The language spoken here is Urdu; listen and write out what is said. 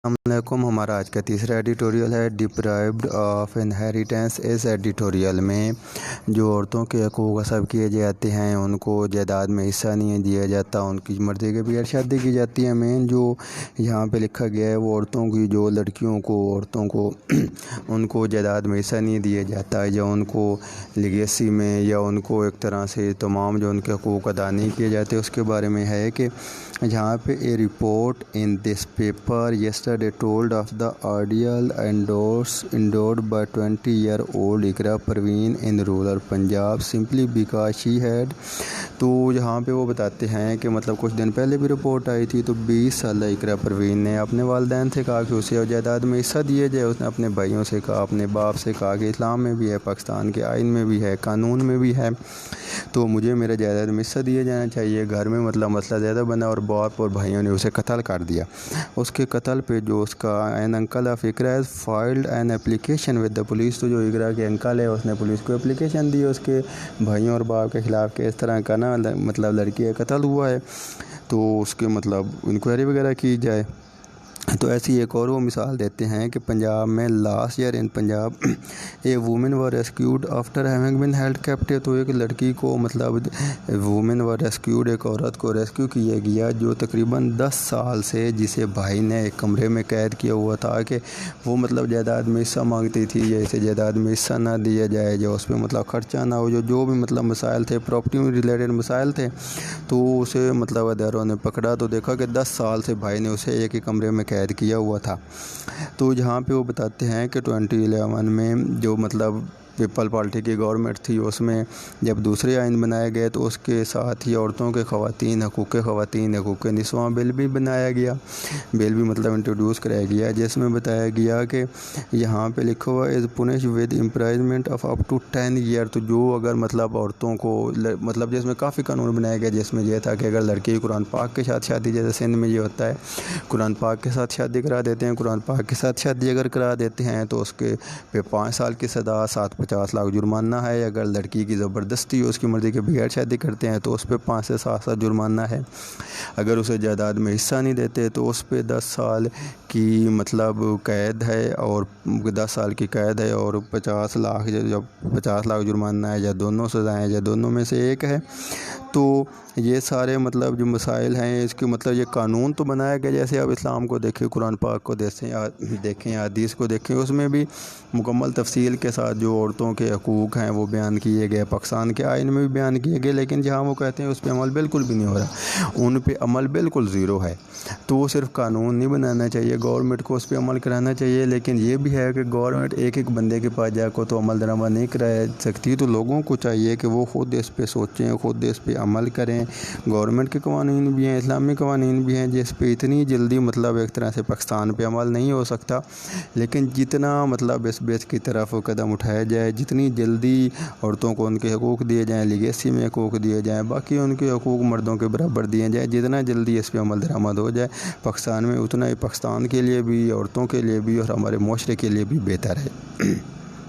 السلام علیکم۔ ہمارا آج کا تیسرا ایڈیٹوریل ہے ڈپرائیوڈ آف انہیریٹنس۔ اس ایڈیٹوریل میں جو عورتوں کے حقوق غصب کیے جاتے ہیں، ان کو جائیداد میں حصہ نہیں دیا جاتا، ان کی مرضی کے بغیر شادی کی جاتی ہے۔ مین جو یہاں پہ لکھا گیا ہے وہ عورتوں کی، جو لڑکیوں کو، عورتوں کو ان کو جائیداد میں حصہ نہیں دیا جاتا، یا ان کو لیگیسی میں، یا ان کو ایک طرح سے تمام جو ان کے حقوق ادا نہیں کیے جاتے، اس کے بارے میں ہے کہ یہاں پہ a report in this paper yesterday told of the ordeal endured by 20-year-old Iqra Parveen in rural Punjab simply because she had۔ تو یہاں پہ وہ بتاتے ہیں کہ مطلب کچھ دن پہلے بھی رپورٹ آئی تھی، تو 20 سالہ اقرا پروین نے اپنے والدین سے کہا کہ اسے جائیداد میں حصہ دیے جائے۔ اس نے اپنے بھائیوں سے کہا، اپنے باپ سے کہا کہ اسلام میں بھی ہے، پاکستان کے آئین میں بھی ہے، قانون میں بھی ہے، تو مجھے میرے جائیداد میں حصہ دیا جانا چاہیے۔ گھر میں مطلب مسئلہ زیادہ بنا اور باپ اور بھائیوں نے اسے قتل کر دیا۔ اس کے قتل پہ جو اس کا an uncle of Iqra has filed an application with the police۔ تو جو اقرا کے انکل ہے اس نے پولیس کو اپلیکیشن دی اس کے بھائیوں اور باپ کے خلاف کہ اس طرح کا نا مطلب لڑکی کا قتل ہوا ہے، تو اس کے مطلب انکوائری وغیرہ کی جائے۔ تو ایسی ایک اور وہ مثال دیتے ہیں کہ پنجاب میں last year in Punjab a woman was rescued after having been held captive. تو ایک لڑکی کو مطلب وومن ور ریسکیوڈ، ایک عورت کو ریسکیو کیا گیا جو تقریباً 10 سال سے، جسے بھائی نے ایک کمرے میں قید کیا ہوا تھا کہ وہ مطلب جائیداد میں حصہ مانگتی تھی، یا اسے جائیداد میں حصہ نہ دیا جائے، جو اس پہ مطلب خرچہ نہ ہو، جو بھی مطلب مسائل تھے، پراپرٹی میں ریلیٹڈ مسائل تھے، تو اسے مطلب اداروں نے پکڑا تو دیکھا کہ 10 سال سے بھائی نے اسے ایک ہی کمرے میں قید کیا ہوا تھا۔ تو جہاں پہ وہ بتاتے ہیں کہ 2011 میں جو مطلب پیپل پارٹی کی گورنمنٹ تھی، اس میں جب دوسرے آئین بنائے گئے تو اس کے ساتھ ہی عورتوں کے خواتین، حقوق نسواں بل بھی بنایا گیا، بل بھی مطلب انٹروڈیوس کرایا گیا، جس میں بتایا گیا کہ یہاں پہ لکھا ہوا is punished with imprisonment of up to 10 year. تو جو اگر مطلب عورتوں کو مطلب جس میں کافی قانون بنایا گیا، جس میں یہ تھا کہ اگر لڑکی قرآن پاک کے ساتھ شادی، جیسے سندھ میں یہ ہوتا ہے قرآن پاک کے ساتھ شادی کرا دیتے ہیں، قرآن پاک کے ساتھ شادی اگر کرا دیتے ہیں تو اس کے پہ 5 سال کی سزا، 50 لاکھ جرمانہ ہے۔ اگر لڑکی کی زبردستی اس کی مرضی کے بغیر شادی کرتے ہیں تو اس پہ 5 سے 7 سال جرمانہ ہے۔ اگر اسے جائیداد میں حصہ نہیں دیتے تو اس پہ 10 سال کی مطلب قید ہے، اور 10 سال کی قید ہے، اور 50 لاکھ جرمانہ ہے، یا دونوں سزائیں، یا دونوں میں سے ایک ہے۔ تو یہ سارے مطلب جو مسائل ہیں، اس کے مطلب یہ قانون تو بنایا گیا، جیسے آپ اسلام کو دیکھیں، قرآن پاک کو دیکھیں، حدیث کو دیکھیں، اس میں بھی مکمل تفصیل کے ساتھ جو عورتوں کے حقوق ہیں وہ بیان کیے گئے، پاکستان کے آئین میں بھی بیان کیے گئے، لیکن جہاں وہ کہتے ہیں اس پہ عمل بالکل بھی نہیں ہو رہا، ان پہ عمل بالکل زیرو ہے۔ تو وہ صرف قانون نہیں بنانا چاہیے، گورنمنٹ کو اس پہ عمل کرانا چاہیے، لیکن یہ بھی ہے کہ گورنمنٹ ایک بندے کے پاس جا کو تو عمل درآمد نہیں کرا سکتی، تو لوگوں کو چاہیے کہ وہ خود اس پہ سوچیں، خود اس پہ عمل کریں۔ گورنمنٹ کے قوانین بھی ہیں، اسلامی قوانین بھی ہیں، جس پہ اتنی جلدی مطلب ایک طرح سے پاکستان پہ عمل نہیں ہو سکتا، لیکن جتنا مطلب اس بیس کی طرف قدم اٹھایا جائے، جتنی جلدی عورتوں کو ان کے حقوق دیے جائیں، لیگیسی میں حقوق دیے جائیں، باقی ان کے حقوق مردوں کے برابر دیے جائیں، جتنا جلدی اس پہ عمل درآمد ہو جائے پاکستان میں، اتنا ہی پاکستان کے لیے بھی، عورتوں کے لیے بھی، اور ہمارے معاشرے کے لیے بھی بہتر ہے۔